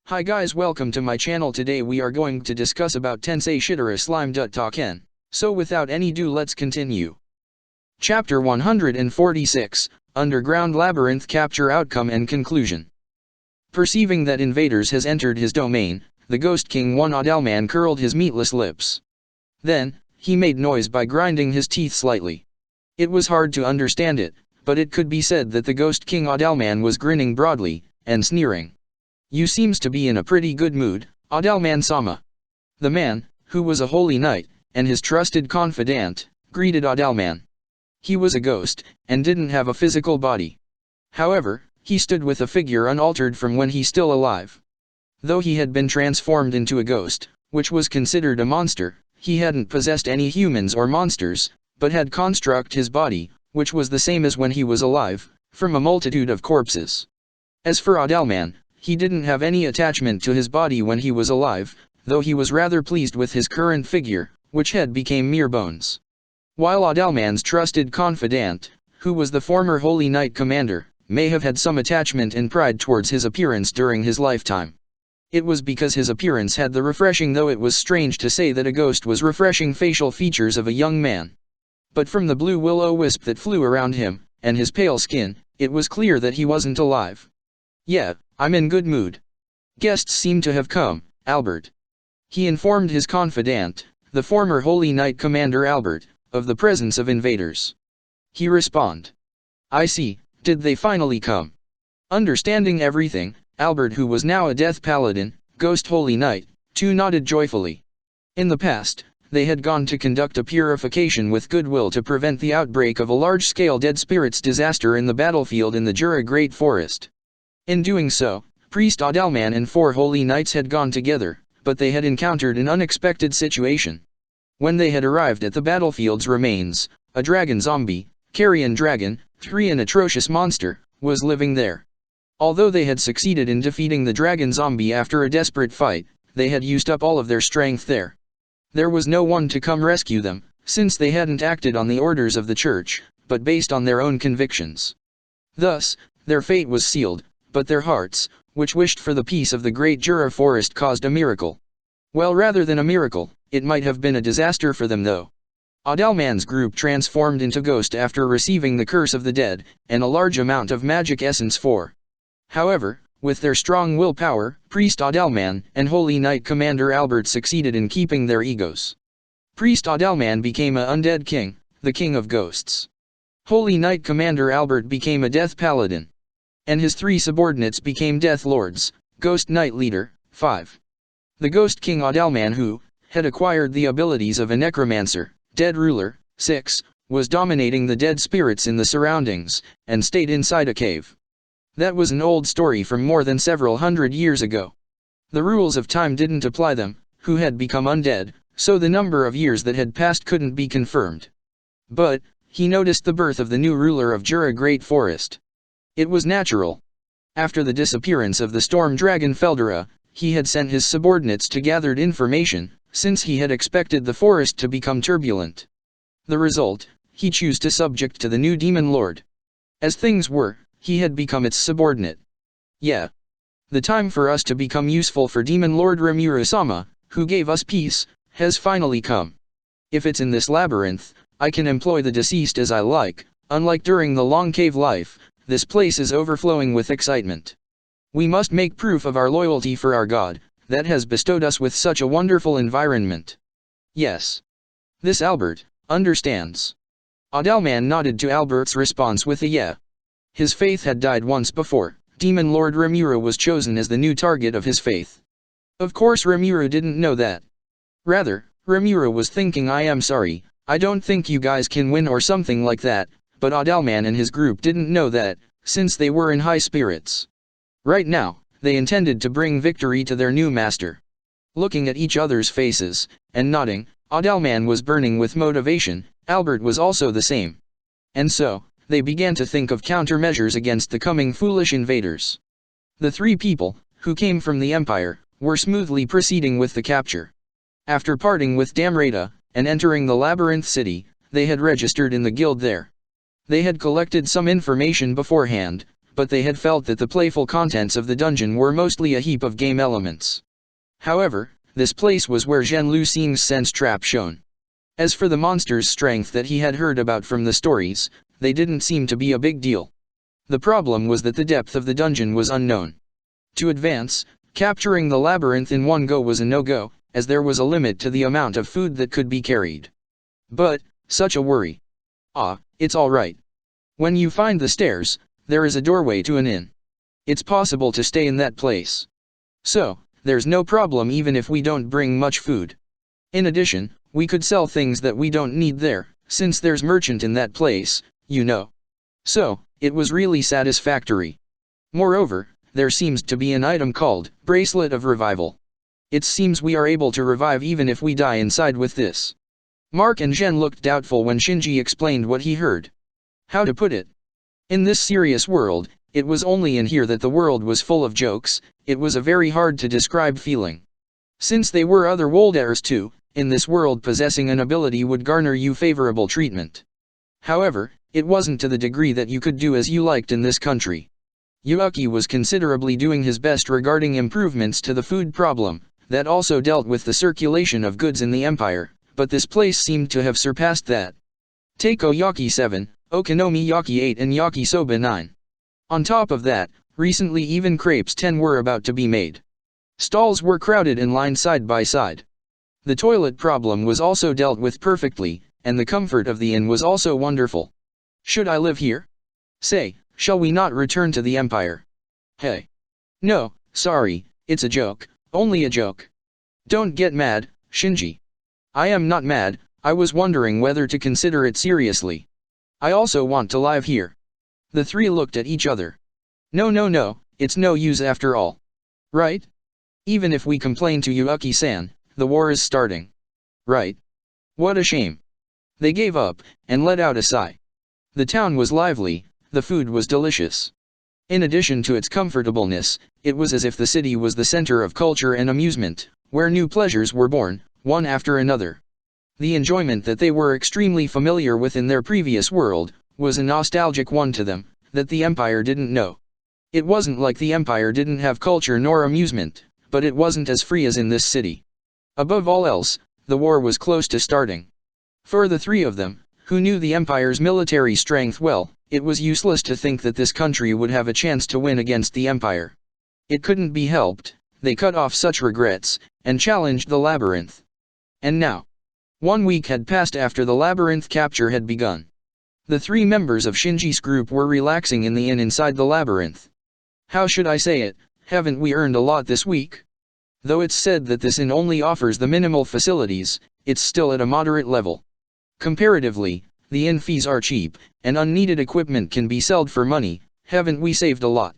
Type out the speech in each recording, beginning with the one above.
Hi guys, welcome to my channel. Today we are going to discuss about TENSEI SHITARA Slime Datta. So without any ado, let's continue. Chapter 146, Underground Labyrinth Capture Outcome and Conclusion. Perceiving that invaders has entered his domain, the Ghost King One Adalman curled his meatless lips. Then, he made noise by grinding his teeth slightly. It was hard to understand it, but it could be said that the Ghost King Adalman was grinning broadly, and sneering. You seems to be in a pretty good mood, Adalman-sama. The man, who was a holy knight, and his trusted confidant, greeted Adalman. He was a ghost, and didn't have a physical body. However, he stood with a figure unaltered from when he's still alive. Though he had been transformed into a ghost, which was considered a monster, he hadn't possessed any humans or monsters, but had construct his body, which was the same as when he was alive, from a multitude of corpses. As for Adalman, he didn't have any attachment to his body when he was alive, though he was rather pleased with his current figure, which had become mere bones. While Adalman's trusted confidant, who was the former Holy Knight commander, may have had some attachment and pride towards his appearance during his lifetime. It was because his appearance had the refreshing, though it was strange to say that a ghost was refreshing, facial features of a young man. But from the blue will-o-wisp that flew around him, and his pale skin, it was clear that he wasn't alive. Yeah, I'm in good mood. Guests seem to have come, Albert. He informed his confidant, the former Holy Knight Commander Albert, of the presence of invaders. He responded. I see, did they finally come? Understanding everything, Albert, who was now a Death Paladin, Ghost Holy Knight, too nodded joyfully. In the past, they had gone to conduct a purification with goodwill to prevent the outbreak of a large-scale dead spirits disaster in the battlefield in the Jura Great Forest. In doing so, Priest Adalman and 4 Holy Knights had gone together, but they had encountered an unexpected situation. When they had arrived at the battlefield's remains, a dragon zombie, carrion dragon, an atrocious monster, was living there. Although they had succeeded in defeating the dragon zombie after a desperate fight, they had used up all of their strength there. There was no one to come rescue them, since they hadn't acted on the orders of the church, but based on their own convictions. Thus, their fate was sealed, but their hearts, which wished for the peace of the great Jura forest, caused a miracle. Well, rather than a miracle, it might have been a disaster for them though. Adalman's group transformed into ghost after receiving the curse of the dead, and a large amount of magic essence for. However, with their strong willpower, Priest Adalman and Holy Knight Commander Albert succeeded in keeping their egos. Priest Adalman became a undead king, the king of ghosts. Holy Knight Commander Albert became a Death Paladin. And his 3 subordinates became Death Lords, Ghost Knight Leader, 5. The Ghost King Adalman, who had acquired the abilities of a necromancer, Dead Ruler, 6, was dominating the dead spirits in the surroundings, and stayed inside a cave. That was an old story from more than several hundred years ago. The rules of time didn't apply them, who had become undead, so the number of years that had passed couldn't be confirmed. But, he noticed the birth of the new ruler of Jura Great Forest. It was natural. After the disappearance of the storm dragon Feldera, he had sent his subordinates to gather information, since he had expected the forest to become turbulent. The result, he chose to subject to the new demon lord. As things were, he had become its subordinate. Yeah. The time for us to become useful for Demon Lord Rimuru-sama, who gave us peace, has finally come. If it's in this labyrinth, I can employ the deceased as I like. Unlike during the long cave life, this place is overflowing with excitement. We must make proof of our loyalty for our God, that has bestowed us with such a wonderful environment. Yes. This Albert understands. Adalman nodded to Albert's response with a yeah. His faith had died once before. Demon Lord Rimuru was chosen as the new target of his faith. Of course Rimuru didn't know that. Rather, Rimuru was thinking, I am sorry, I don't think you guys can win or something like that. But Adalman and his group didn't know that, since they were in high spirits. Right now, they intended to bring victory to their new master. Looking at each other's faces, and nodding, Adalman was burning with motivation, Albert was also the same. And so, they began to think of countermeasures against the coming foolish invaders. The 3 people, who came from the Empire, were smoothly proceeding with the capture. After parting with Damrata, and entering the Labyrinth City, they had registered in the guild there. They had collected some information beforehand, but they had felt that the playful contents of the dungeon were mostly a heap of game elements. However, this place was where Zhen Lu Xing's sense trap shone. As for the monster's strength that he had heard about from the stories, they didn't seem to be a big deal. The problem was that the depth of the dungeon was unknown. To advance, capturing the labyrinth in one go was a no-go, as there was a limit to the amount of food that could be carried. But, such a worry. Ah, it's alright. When you find the stairs, there is a doorway to an inn. It's possible to stay in that place. So, there's no problem even if we don't bring much food. In addition, we could sell things that we don't need there, since there's merchant in that place, you know. So, it was really satisfactory. Moreover, there seems to be an item called Bracelet of Revival. It seems we are able to revive even if we die inside with this. Mark and Zhen looked doubtful when Shinji explained what he heard. How to put it? In this serious world, it was only in here that the world was full of jokes. It was a very hard to describe feeling. Since they were other Wolders too, in this world possessing an ability would garner you favorable treatment. However, it wasn't to the degree that you could do as you liked in this country. Yuuki was considerably doing his best regarding improvements to the food problem, that also dealt with the circulation of goods in the empire, but this place seemed to have surpassed that. Takoyaki 7, Okonomiyaki 8 and Yakisoba 9. On top of that, recently even crepes 10 were about to be made. Stalls were crowded and lined side by side. The toilet problem was also dealt with perfectly, and the comfort of the inn was also wonderful. Should I live here? Say, shall we not return to the empire? Hey. No, sorry, it's a joke, only a joke. Don't get mad, Shinji. I am not mad, I was wondering whether to consider it seriously. I also want to live here. The three looked at each other. No, it's no use after all. Right? Even if we complain to Yuuki-san, the war is starting. Right? What a shame. They gave up, and let out a sigh. The town was lively, the food was delicious. In addition to its comfortableness, it was as if the city was the center of culture and amusement, where new pleasures were born, one after another. The enjoyment that they were extremely familiar with in their previous world, was a nostalgic one to them, that the Empire didn't know. It wasn't like the Empire didn't have culture nor amusement, but it wasn't as free as in this city. Above all else, the war was close to starting. For the three of them, who knew the Empire's military strength well, it was useless to think that this country would have a chance to win against the Empire. It couldn't be helped, they cut off such regrets, and challenged the Labyrinth. And now, 1 week had passed after the Labyrinth capture had begun. The three members of Shinji's group were relaxing in the inn inside the Labyrinth. How should I say it, haven't we earned a lot this week? Though it's said that this inn only offers the minimal facilities, it's still at a moderate level. Comparatively, the inn fees are cheap, and unneeded equipment can be sold for money. Haven't we saved a lot?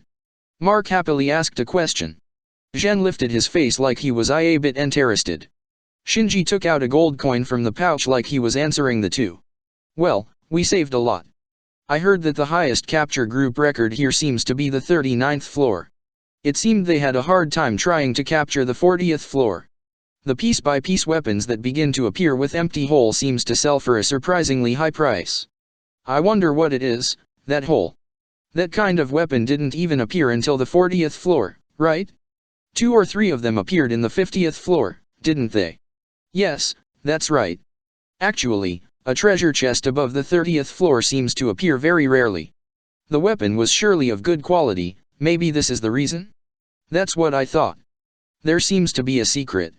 Mark happily asked a question. Zhen lifted his face like he was a bit interested. Shinji took out a gold coin from the pouch like he was answering the two. Well, we saved a lot. I heard that the highest capture group record here seems to be the 39th floor. It seemed they had a hard time trying to capture the 40th floor. The piece-by-piece weapons that begin to appear with empty hole seems to sell for a surprisingly high price. I wonder what it is, that hole. That kind of weapon didn't even appear until the 40th floor, right? 2 or 3 of them appeared in the 50th floor, didn't they? Yes, that's right. Actually, a treasure chest above the 30th floor seems to appear very rarely. The weapon was surely of good quality, maybe this is the reason? That's what I thought. There seems to be a secret.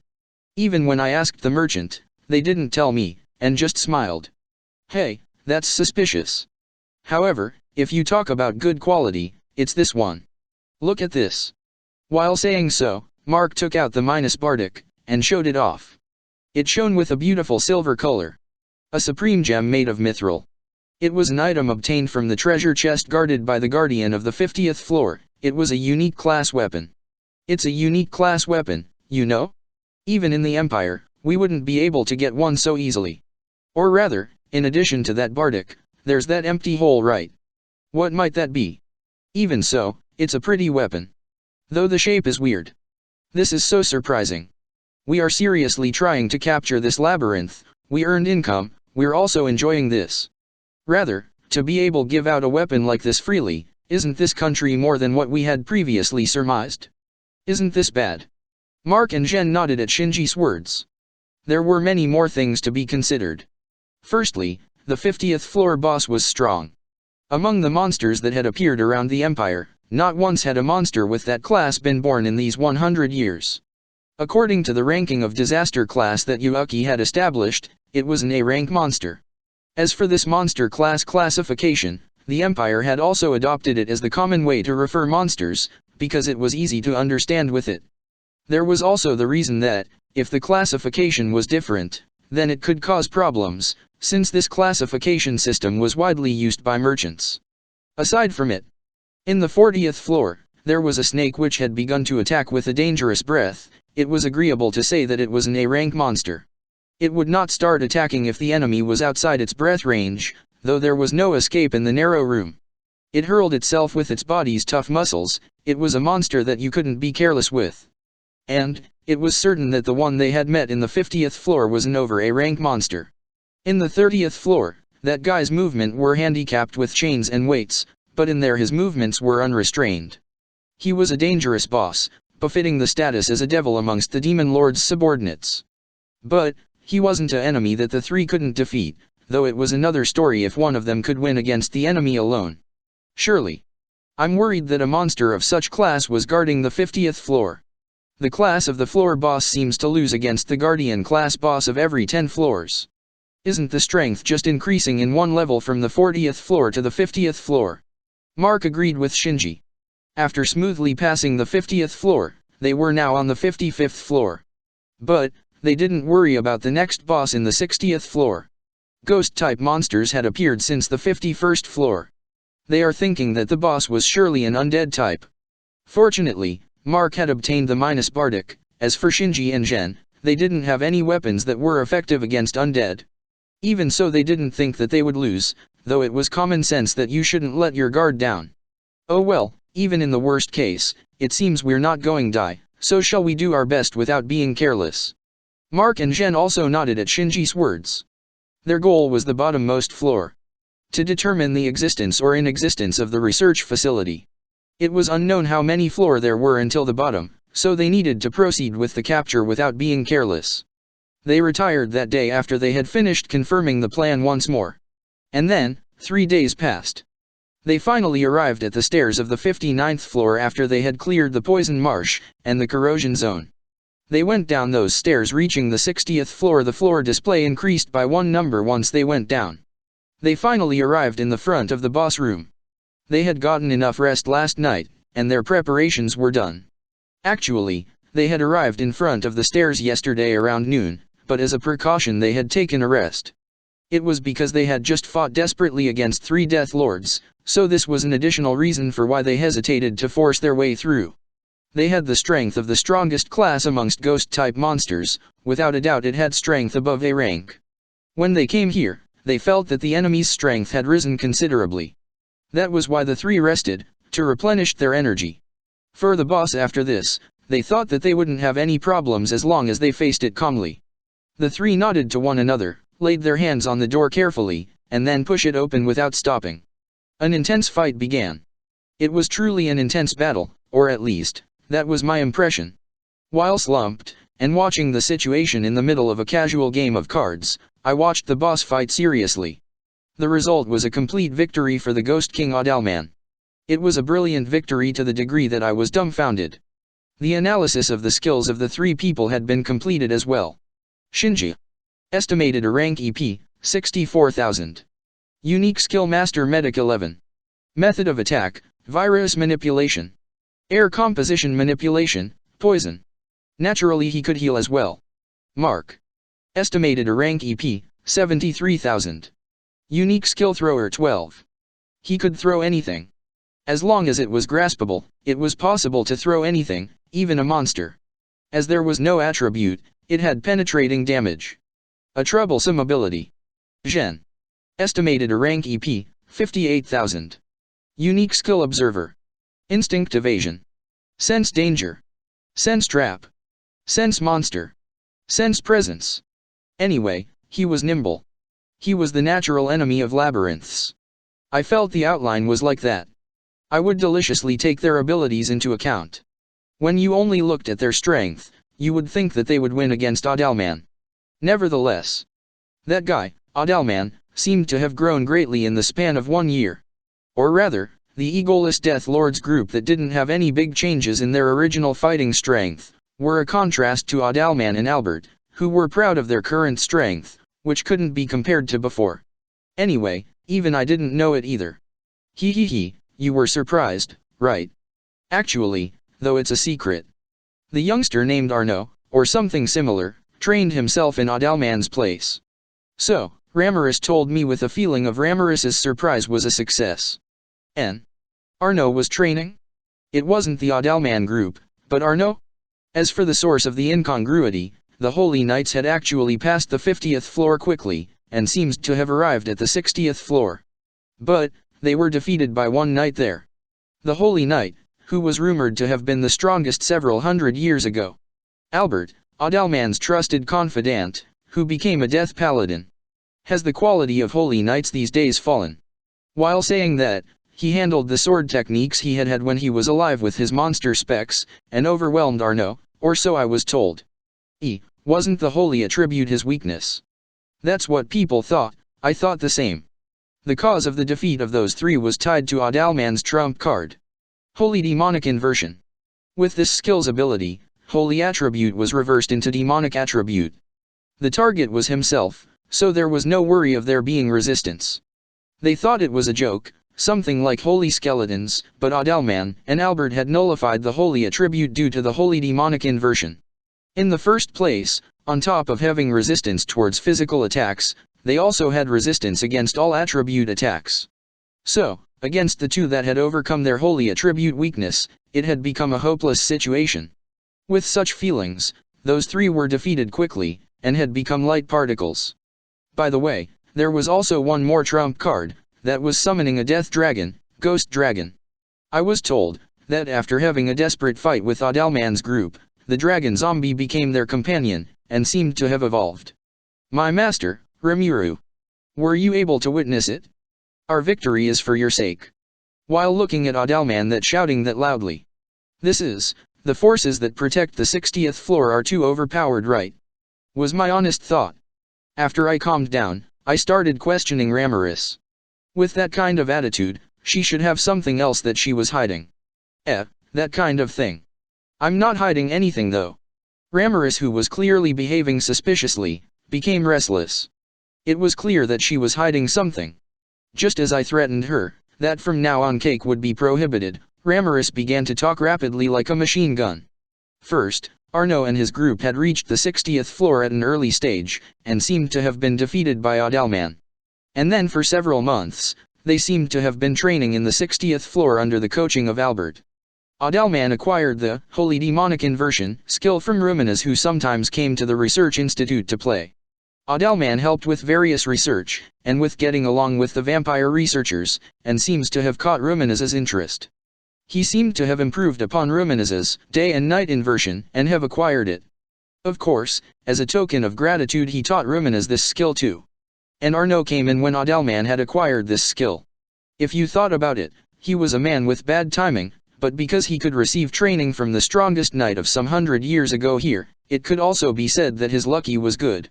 Even when I asked the merchant, they didn't tell me, and just smiled. Hey, that's suspicious. However, if you talk about good quality, it's this one. Look at this. While saying so, Mark took out the Minus Bardic, and showed it off. It shone with a beautiful silver color. A supreme gem made of mithril. It was an item obtained from the treasure chest guarded by the guardian of the 50th floor. It was a unique class weapon. It's a unique class weapon, you know? Even in the Empire, we wouldn't be able to get one so easily. Or rather, in addition to that Bardic, there's that empty hole, right? What might that be? Even so, it's a pretty weapon. Though the shape is weird. This is so surprising. We are seriously trying to capture this labyrinth, we earned income, we're also enjoying this. Rather, to be able to give out a weapon like this freely, Isn't this country more than what we had previously surmised? Isn't this bad? Mark and Jen nodded at Shinji's words. There were many more things to be considered. Firstly, the 50th floor boss was strong. Among the monsters that had appeared around the Empire, not once had a monster with that class been born in these 100 years. According to the ranking of disaster class that Yuuki had established, it was an A-rank monster. As for this monster class classification, the Empire had also adopted it as the common way to refer monsters, because it was easy to understand with it. There was also the reason that, if the classification was different, then it could cause problems, since this classification system was widely used by merchants. Aside from it, in the 40th floor, there was a snake which had begun to attack with a dangerous breath. It was agreeable to say that it was an A-rank monster. It would not start attacking if the enemy was outside its breath range, though there was no escape in the narrow room. It hurled itself with its body's tough muscles. It was a monster that you couldn't be careless with. And, it was certain that the one they had met in the 50th floor was an over A-rank monster. In the 30th floor, that guy's movement were handicapped with chains and weights, but in there his movements were unrestrained. He was a dangerous boss, befitting the status as a devil amongst the demon lord's subordinates. But, he wasn't an enemy that the three couldn't defeat, though it was another story if one of them could win against the enemy alone. Surely. I'm worried that a monster of such class was guarding the 50th floor. The class of the floor boss seems to lose against the guardian class boss of every 10 floors. Isn't the strength just increasing in one level from the 40th floor to the 50th floor? Mark agreed with Shinji. After smoothly passing the 50th floor, they were now on the 55th floor. But, they didn't worry about the next boss in the 60th floor. Ghost-type monsters had appeared since the 51st floor. They are thinking that the boss was surely an undead type. Fortunately, Mark had obtained the minus Bardic. As for Shinji and Jen, they didn't have any weapons that were effective against undead. Even so, they didn't think that they would lose, though it was common sense that you shouldn't let your guard down. Oh well, even in the worst case, it seems we're not going to die, so shall we do our best without being careless? Mark and Jen also nodded at Shinji's words. Their goal was the bottommost floor. To determine the existence or inexistence of the research facility. It was unknown how many floors there were until the bottom, so they needed to proceed with the capture without being careless. They retired that day after they had finished confirming the plan once more. And then, 3 days passed. They finally arrived at the stairs of the 59th floor after they had cleared the poison marsh and the corrosion zone. They went down those stairs, reaching the 60th floor. The floor display increased by 1 number once they went down. They finally arrived in the front of the boss room. They had gotten enough rest last night, and their preparations were done. Actually, they had arrived in front of the stairs yesterday around noon, but as a precaution they had taken a rest. It was because they had just fought desperately against 3 Death Lords, so this was an additional reason for why they hesitated to force their way through. They had the strength of the strongest class amongst ghost-type monsters. Without a doubt it had strength above A rank. When they came here, they felt that the enemy's strength had risen considerably. That was why the 3 rested, to replenish their energy. For the boss after this, they thought that they wouldn't have any problems as long as they faced it calmly. The 3 nodded to one another, laid their hands on the door carefully, and then pushed it open without stopping. An intense fight began. It was truly an intense battle, or at least, that was my impression. While slumped, and watching the situation in the middle of a casual game of cards, I watched the boss fight seriously. The result was a complete victory for the Ghost King Adalman. It was a brilliant victory to the degree that I was dumbfounded. The analysis of the skills of the 3 people had been completed as well. Shinji. Estimated a rank EP, 64,000. Unique skill Master Medic 11. Method of attack, virus manipulation. Air composition manipulation, poison. Naturally he could heal as well. Mark. Estimated a rank EP, 73,000. Unique skill Thrower 12. He could throw anything. As long as it was graspable, it was possible to throw anything, even a monster. As there was no attribute, it had penetrating damage. A troublesome ability. Jen. Estimated a rank EP, 58,000. Unique skill Observer. Instinct Evasion. Sense Danger. Sense Trap. Sense Monster. Sense Presence. Anyway, he was nimble. He was the natural enemy of labyrinths. I felt the outline was like that. I would deliciously take their abilities into account. When you only looked at their strength, you would think that they would win against Adalman. Nevertheless, that guy, Adalman, seemed to have grown greatly in the span of 1 year. Or rather, the egoless Death Lords group that didn't have any big changes in their original fighting strength, were a contrast to Adalman and Albert, who were proud of their current strength, which couldn't be compared to before. Anyway, even I didn't know it either. He, you were surprised, right? Actually, though it's a secret. The youngster named Arno, or something similar, trained himself in Adalman's place. So, Ramiris told me with a feeling of Ramiris's surprise was a success. And Arno was training? It wasn't the Adalman group, but Arno? As for the source of the incongruity, the Holy Knights had actually passed the 50th floor quickly, and seemed to have arrived at the 60th floor. But, they were defeated by one knight there. The Holy Knight, who was rumored to have been the strongest several hundred years ago. Albert, Adalman's trusted confidant, who became a death paladin. Has the quality of Holy Knights these days fallen? While saying that, he handled the sword techniques he had had when he was alive with his monster specs, and overwhelmed Arno, or so I was told. Wasn't the holy attribute his weakness? That's what people thought. I thought the same. The cause of the defeat of those three was tied to Adalman's trump card. Holy Demonic Inversion. With this skill's ability, holy attribute was reversed into demonic attribute. The target was himself, so there was no worry of there being resistance. They thought it was a joke, something like holy skeletons, but Adalman and Albert had nullified the holy attribute due to the holy demonic inversion. In the first place, on top of having resistance towards physical attacks, they also had resistance against all attribute attacks. So, against the two that had overcome their holy attribute weakness, it had become a hopeless situation. With such feelings, those three were defeated quickly, and had become light particles. By the way, there was also one more trump card, that was summoning a death dragon, Ghost Dragon. I was told that after having a desperate fight with Adalman's group, the dragon zombie became their companion, and seemed to have evolved. My master, Rimuru. Were you able to witness it? Our victory is for your sake. While looking at Adalman that shouting that loudly. This is, the forces that protect the 60th floor are too overpowered, right? Was my honest thought. After I calmed down, I started questioning Ramiris. With that kind of attitude, she should have something else that she was hiding. That kind of thing. I'm not hiding anything though. Ramiris, who was clearly behaving suspiciously, became restless. It was clear that she was hiding something. Just as I threatened her, that from now on cake would be prohibited, Ramiris began to talk rapidly like a machine gun. First, Arno and his group had reached the 60th floor at an early stage, and seemed to have been defeated by Adalman. And then for several months, they seemed to have been training in the 60th floor under the coaching of Albert. Adalman acquired the Holy Demonic Inversion skill from Ruminas, who sometimes came to the Research Institute to play. Adalman helped with various research, and with getting along with the vampire researchers, and seems to have caught Ruminas's interest. He seemed to have improved upon Ruminas's day and night inversion, and have acquired it. Of course, as a token of gratitude he taught Ruminas this skill too. And Arno came in when Adalman had acquired this skill. If you thought about it, he was a man with bad timing, but because he could receive training from the strongest knight of some 100 years ago here, it could also be said that his lucky was good.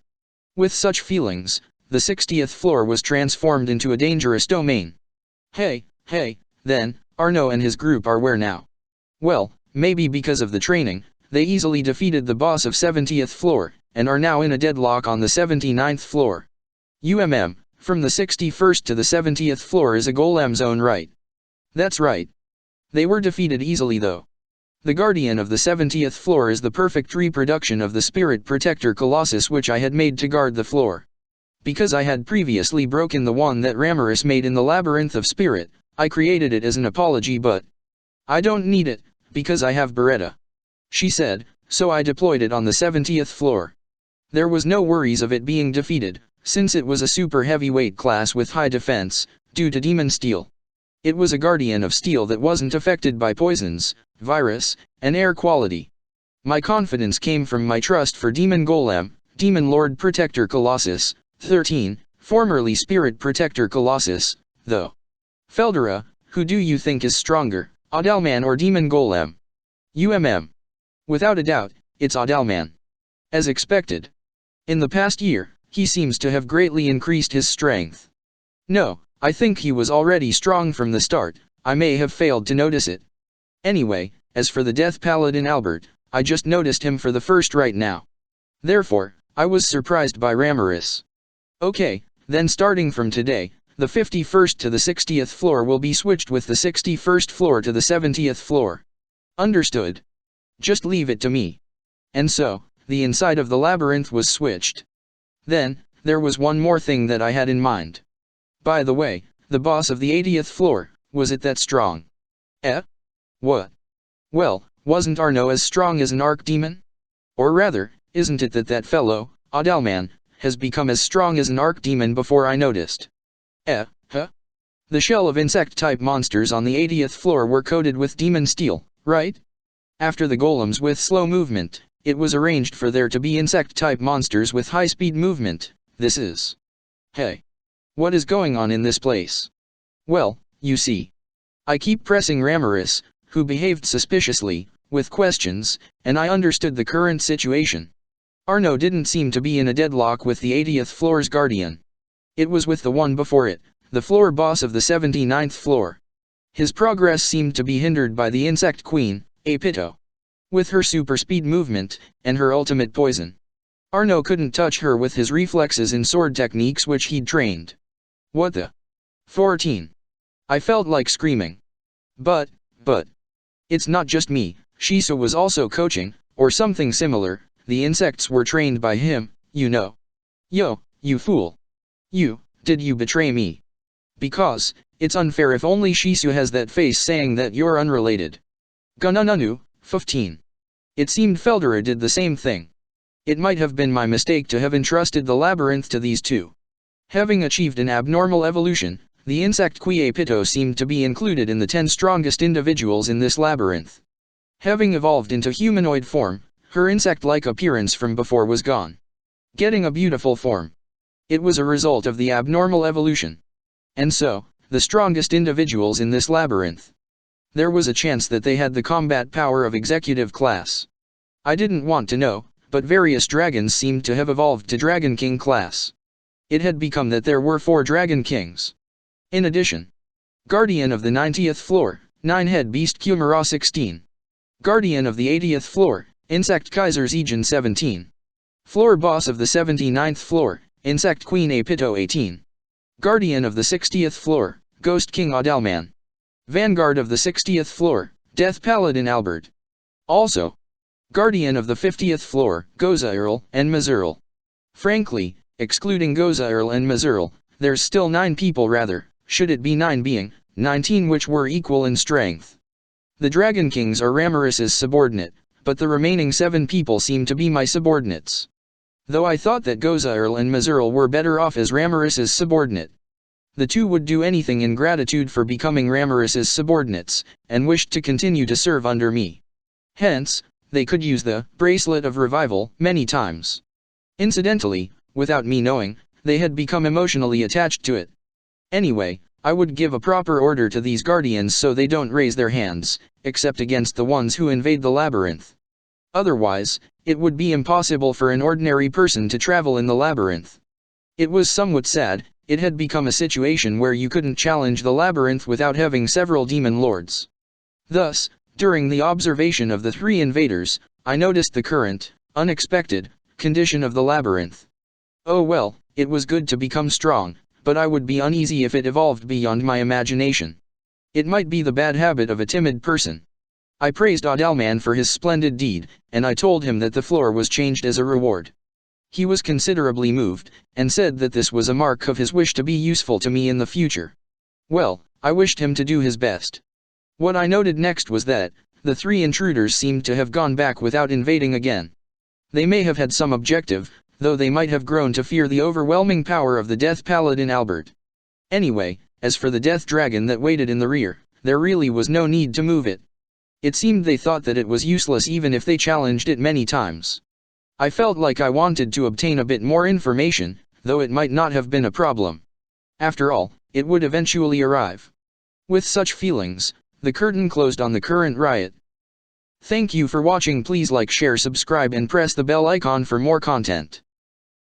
With such feelings, the 60th floor was transformed into a dangerous domain. Hey, then, Arno and his group are where now? Well, maybe because of the training, they easily defeated the boss of 70th floor, and are now in a deadlock on the 79th floor. From the 61st to the 70th floor is a golem zone, right? That's right. They were defeated easily though. The guardian of the 70th floor is the perfect reproduction of the spirit protector colossus which I had made to guard the floor. Because I had previously broken the one that Ramiris made in the Labyrinth of Spirit, I created it as an apology, but I don't need it, because I have Beretta. She said, so I deployed it on the 70th floor. There was no worries of it being defeated, since it was a super heavyweight class with high defense, due to demon steel. It was a guardian of steel that wasn't affected by poisons, virus, and air quality. My confidence came from my trust for Demon Golem, Demon Lord Protector Colossus, 13, formerly Spirit Protector Colossus, though. Feldera, who do you think is stronger, Adalman or Demon Golem? Without a doubt, it's Adalman. As expected. In the past year, he seems to have greatly increased his strength. No, I think he was already strong from the start, I may have failed to notice it. Anyway, as for the Death Paladin Albert, I just noticed him for the first right now. Therefore, I was surprised by Ramiris. Okay, then starting from today, the 51st to the 60th floor will be switched with the 61st floor to the 70th floor. Understood? Just leave it to me. And so, the inside of the labyrinth was switched. Then, there was one more thing that I had in mind. By the way, the boss of the 80th floor, was it that strong? What? Well, wasn't Arno as strong as an archdemon? Or rather, isn't it that that fellow, Adalman, has become as strong as an archdemon before I noticed? The shell of insect-type monsters on the 80th floor were coated with demon steel, right? After the golems with slow movement, it was arranged for there to be insect-type monsters with high-speed movement. This is... Hey! What is going on in this place? Well, you see. I keep pressing Ramiris, who behaved suspiciously, with questions, and I understood the current situation. Arno didn't seem to be in a deadlock with the 80th floor's guardian. It was with the one before it, the floor boss of the 79th floor. His progress seemed to be hindered by the insect queen, Apito. With her super speed movement, and her ultimate poison. Arno couldn't touch her with his reflexes and sword techniques which he'd trained. What the? 14. I felt like screaming. But. It's not just me, Shiso was also coaching, or something similar, the insects were trained by him, you know. Yo, you fool. Did you betray me? Because, it's unfair if only Shisu has that face saying that you're unrelated. Gunununu, 15. It seemed Feldera did the same thing. It might have been my mistake to have entrusted the labyrinth to these two. Having achieved an abnormal evolution, the insect Pito seemed to be included in the 10 strongest individuals in this labyrinth. Having evolved into humanoid form, her insect-like appearance from before was gone. Getting a beautiful form. It was a result of the abnormal evolution. And so, the strongest individuals in this labyrinth. There was a chance that they had the combat power of executive class. I didn't want to know, but various dragons seemed to have evolved to Dragon King class. It had become that there were 4 Dragon Kings. In addition, Guardian of the 90th floor, 9-head beast Kumara 16. Guardian of the 80th floor, Insect Kaiser Zegan 17. Floor boss of the 79th floor, Insect Queen Apito 18. Guardian of the 60th floor, Ghost King Adalman. Vanguard of the 60th floor, Death Paladin Albert. Also, Guardian of the 50th floor, Gozairl and Mazurl. Frankly, excluding Gozairl and Mazurl, there's still 9 people rather, should it be 9 being, 19 which were equal in strength. The Dragon Kings are Ramiris's subordinate, but the remaining 7 people seem to be my subordinates. Though I thought that Gozairl and Mazurl were better off as Ramiris's subordinate. The two would do anything in gratitude for becoming Ramiris's subordinates, and wished to continue to serve under me. Hence, they could use the Bracelet of Revival many times. Incidentally, without me knowing, they had become emotionally attached to it. Anyway, I would give a proper order to these guardians so they don't raise their hands, except against the ones who invade the labyrinth. Otherwise, it would be impossible for an ordinary person to travel in the labyrinth. It was somewhat sad, it had become a situation where you couldn't challenge the labyrinth without having several demon lords. Thus, during the observation of the 3 invaders, I noticed the current, unexpected, condition of the labyrinth. Oh well, it was good to become strong, but I would be uneasy if it evolved beyond my imagination. It might be the bad habit of a timid person. I praised Adalman for his splendid deed, and I told him that the floor was changed as a reward. He was considerably moved, and said that this was a mark of his wish to be useful to me in the future. Well, I wished him to do his best. What I noted next was that, the 3 intruders seemed to have gone back without invading again. They may have had some objective, though they might have grown to fear the overwhelming power of the Death Paladin Albert. Anyway, as for the Death Dragon that waited in the rear, there really was no need to move it. It seemed they thought that it was useless even if they challenged it many times. I felt like I wanted to obtain a bit more information, though it might not have been a problem. After all, it would eventually arrive. With such feelings, the curtain closed on the current riot. Thank you for watching. Please like, share, subscribe and press the bell icon for more content.